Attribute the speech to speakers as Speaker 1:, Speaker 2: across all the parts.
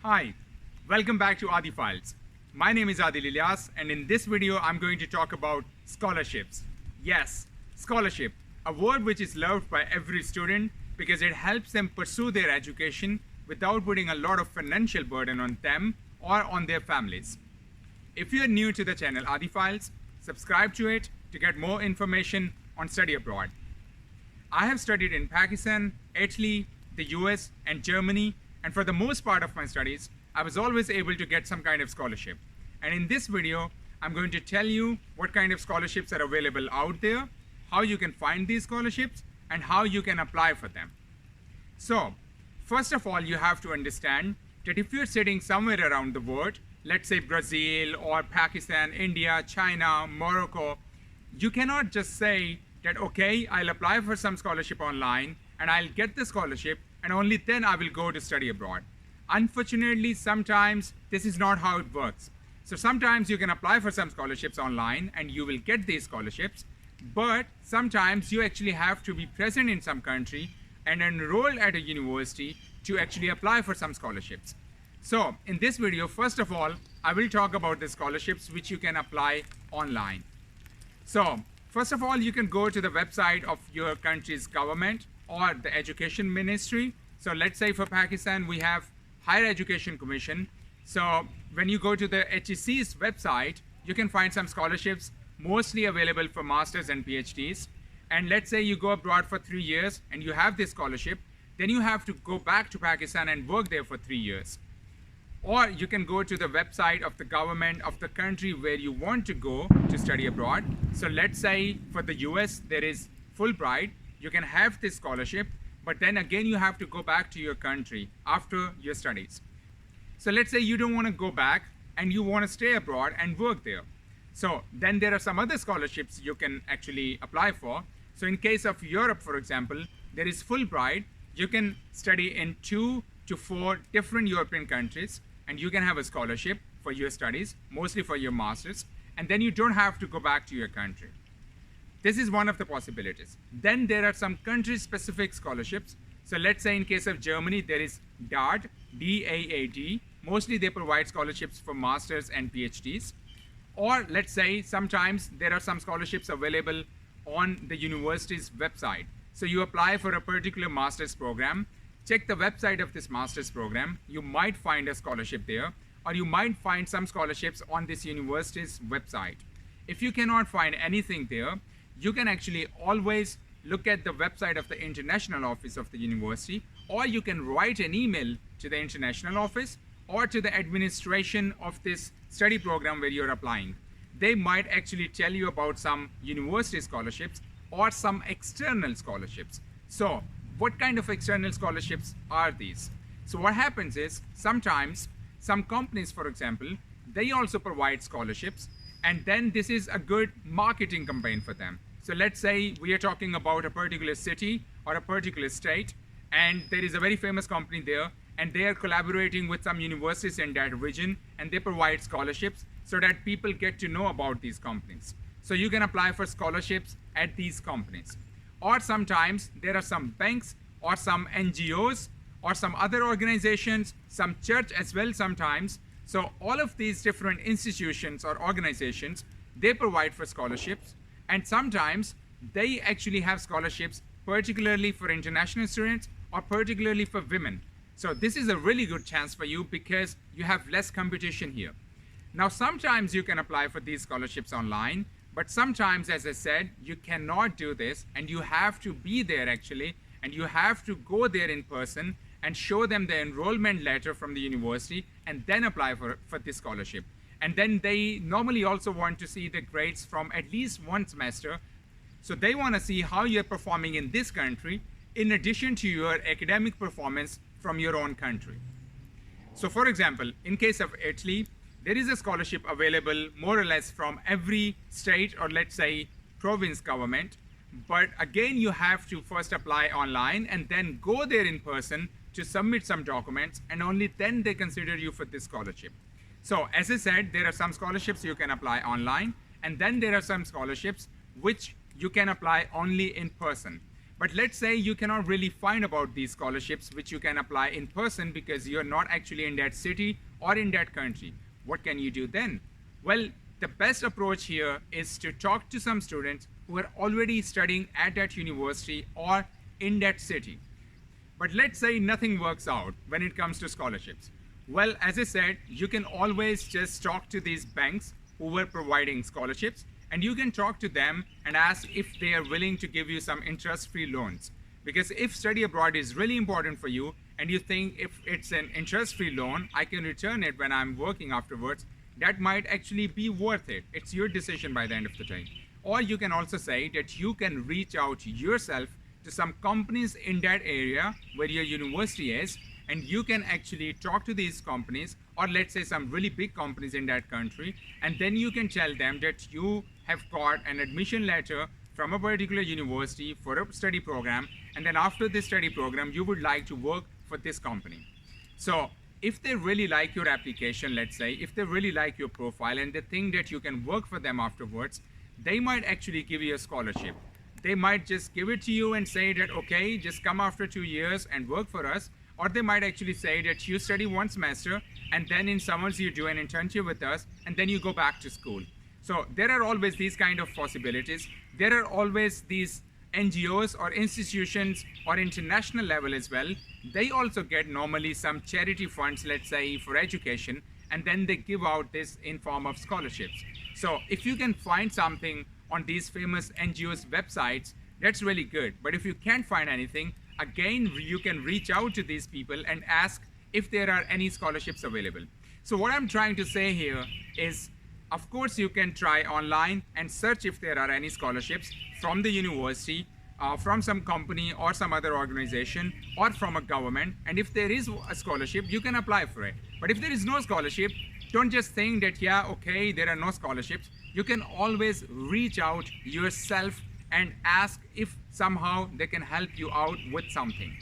Speaker 1: Hi, welcome back to Adi Files. My name is Adil Ilyas, and in this video, I'm going to talk about scholarships. Yes, scholarship, a word which is loved by every student because it helps them pursue their education without putting a lot of financial burden on them or on their families. If you're new to the channel Adi Files, subscribe to it to get more information on study abroad. I have studied in Pakistan, Italy, the US, and Germany, and for the most part of my studies, I was always able to get some kind of scholarship. And in this video, I'm going to tell you what kind of scholarships are available out there, how you can find these scholarships, and how you can apply for them. So, first of all, you have to understand that if you're sitting somewhere around the world, let's say Brazil or Pakistan, India, China, Morocco, you cannot just say that, okay, I'll apply for some scholarship online and I'll get the scholarship and only then I will go to study abroad. Unfortunately, sometimes this is not how it works. So sometimes you can apply for some scholarships online and you will get these scholarships, but sometimes you actually have to be present in some country and enroll at a university to actually apply for some scholarships. So in this video, first of all, I will talk about the scholarships which you can apply online. So first of all, you can go to the website of your country's government or the education ministry. So let's say for Pakistan, we have Higher Education Commission. So when you go to the HEC's website, you can find some scholarships mostly available for masters and PhDs. And let's say you go abroad for 3 years and you have this scholarship, then you have to go back to Pakistan and work there for 3 years. Or you can go to the website of the government of the country where you want to go to study abroad. So let's say for the US, there is Fulbright. You can have this scholarship, but then again, you have to go back to your country after your studies. So let's say you don't want to go back and you want to stay abroad and work there. So then there are some other scholarships you can actually apply for. So in case of Europe, for example, there is Fulbright. You can study in 2 to 4 different European countries and you can have a scholarship for your studies, mostly for your masters, and then you don't have to go back to your country. This is one of the possibilities. Then there are some country-specific scholarships. So let's say in case of Germany, there is DAAD, D-A-A-D. Mostly they provide scholarships for masters and PhDs. Or let's say sometimes there are some scholarships available on the university's website. So you apply for a particular master's program, check the website of this master's program, you might find a scholarship there, or you might find some scholarships on this university's website. If you cannot find anything there, you can actually always look at the website of the international office of the university, or you can write an email to the international office or to the administration of this study program where you're applying. They might actually tell you about some university scholarships or some external scholarships. So what kind of external scholarships are these? So what happens is sometimes some companies, for example, they also provide scholarships, and then this is a good marketing campaign for them. So let's say we are talking about a particular city or a particular state, and there is a very famous company there, and they are collaborating with some universities in that region, and they provide scholarships so that people get to know about these companies. So you can apply for scholarships at these companies. Or sometimes there are some banks or some NGOs or some other organizations, some church as well sometimes. So all of these different institutions or organizations, they provide for scholarships, and sometimes they actually have scholarships particularly for international students or particularly for women. So this is a really good chance for you because you have less competition here. Now sometimes you can apply for these scholarships online, but sometimes, as I said, you cannot do this and you have to be there actually, and you have to go there in person and show them the enrollment letter from the university and then apply for this scholarship. And then they normally also want to see the grades from at least one semester. So they want to see how you're performing in this country in addition to your academic performance from your own country. So for example, in case of Italy, there is a scholarship available more or less from every state or let's say province government. But again, you have to first apply online and then go there in person to submit some documents, and only then they consider you for this scholarship. So as I said, there are some scholarships you can apply online, and then there are some scholarships which you can apply only in person. But let's say you cannot really find about these scholarships which you can apply in person because you're not actually in that city or in that country. What can you do then? Well, the best approach here is to talk to some students who are already studying at that university or in that city. But let's say nothing works out when it comes to scholarships. Well, as I said, you can always just talk to these banks who were providing scholarships, and you can talk to them and ask if they are willing to give you some interest-free loans. Because if study abroad is really important for you and you think if it's an interest-free loan, I can return it when I'm working afterwards, that might actually be worth it. It's your decision by the end of the day. Or you can also say that you can reach out yourself to some companies in that area where your university is, and you can actually talk to these companies, or let's say some really big companies in that country, and then you can tell them that you have got an admission letter from a particular university for a study program, and then after this study program you would like to work for this company. So if they really like your application, let's say if they really like your profile and they think that you can work for them afterwards, they might actually give you a scholarship. They might just give it to you and say that, okay, just come after 2 years and work for us. Or they might actually say that you study 1 semester and then in summers you do an internship with us and then you go back to school. So there are always these kind of possibilities. There are always these NGOs or institutions or international level as well. They also get normally some charity funds, let's say for education, and then they give out this in form of scholarships. So if you can find something on these famous NGOs websites, that's really good. But if you can't find anything, again, you can reach out to these people and ask if there are any scholarships available. So what I'm trying to say here is, of course, you can try online and search if there are any scholarships from the university, from some company or some other organization or from a government. And if there is a scholarship, you can apply for it. But if there is no scholarship, don't just think that, yeah, okay, there are no scholarships. You can always reach out yourself and ask if somehow they can help you out with something.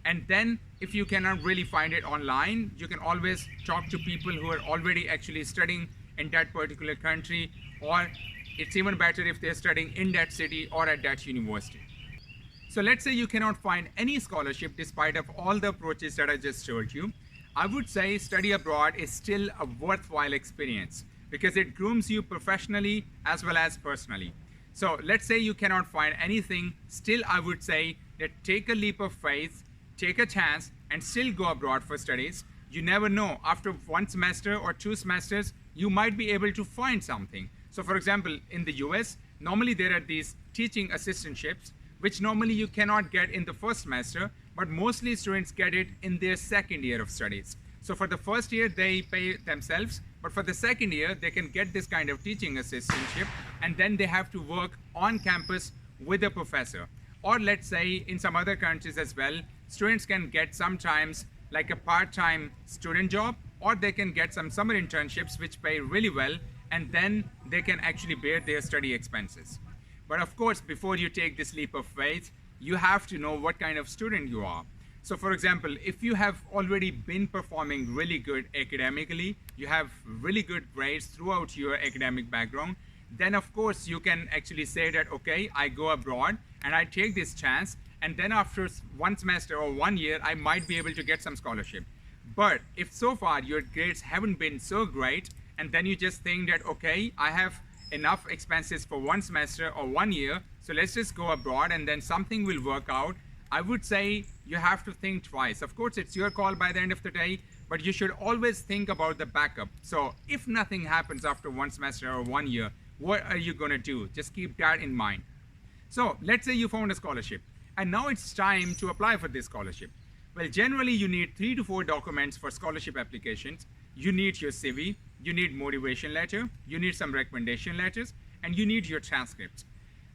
Speaker 1: And then if you cannot really find it online, you can always talk to people who are already actually studying in that particular country, or it's even better if they're studying in that city or at that university. So let's say you cannot find any scholarship despite of all the approaches that I just showed you. I would say study abroad is still a worthwhile experience because it grooms you professionally as well as personally. So let's say you cannot find anything, still I would say that take a leap of faith, take a chance and still go abroad for studies. You never know, after 1 semester or 2 semesters, you might be able to find something. So for example, in the US, normally there are these teaching assistantships, which normally you cannot get in the first semester, but mostly students get it in their second year of studies. So for the first year, they pay themselves, but for the second year, they can get this kind of teaching assistantship, and then they have to work on campus with a professor. Or let's say in some other countries as well, students can get sometimes like a part-time student job, or they can get some summer internships which pay really well, and then they can actually bear their study expenses. But of course, before you take this leap of faith, you have to know what kind of student you are. So for example, if you have already been performing really good academically, you have really good grades throughout your academic background, then of course you can actually say that, okay, I go abroad and I take this chance, and then after 1 semester or 1 year, I might be able to get some scholarship. But if so far your grades haven't been so great, and then you just think that, okay, I have enough expenses for 1 semester or 1 year, so let's just go abroad and then something will work out, I would say you have to think twice. Of course, it's your call by the end of the day, but you should always think about the backup. So if nothing happens after 1 semester or 1 year, what are you going to do? Just keep that in mind. So let's say you found a scholarship, and now it's time to apply for this scholarship. Well, generally you need 3 to 4 documents for scholarship applications. You need your CV, you need motivation letter, you need some recommendation letters, and you need your transcripts.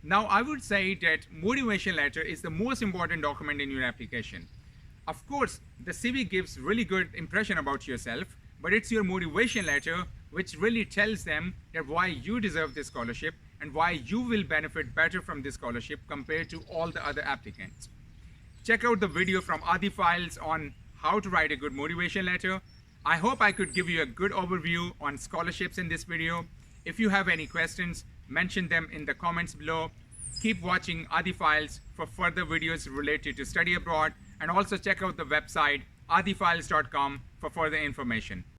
Speaker 1: Now, I would say that motivation letter is the most important document in your application. Of course, the CV gives really good impression about yourself, but it's your motivation letter which really tells them that why you deserve this scholarship and why you will benefit better from this scholarship compared to all the other applicants. Check out the video from Adi Files on how to write a good motivation letter. I hope I could give you a good overview on scholarships in this video. If you have any questions, mention them in the comments below. Keep watching Adi Files for further videos related to study abroad, and also check out the website adifiles.com for further information.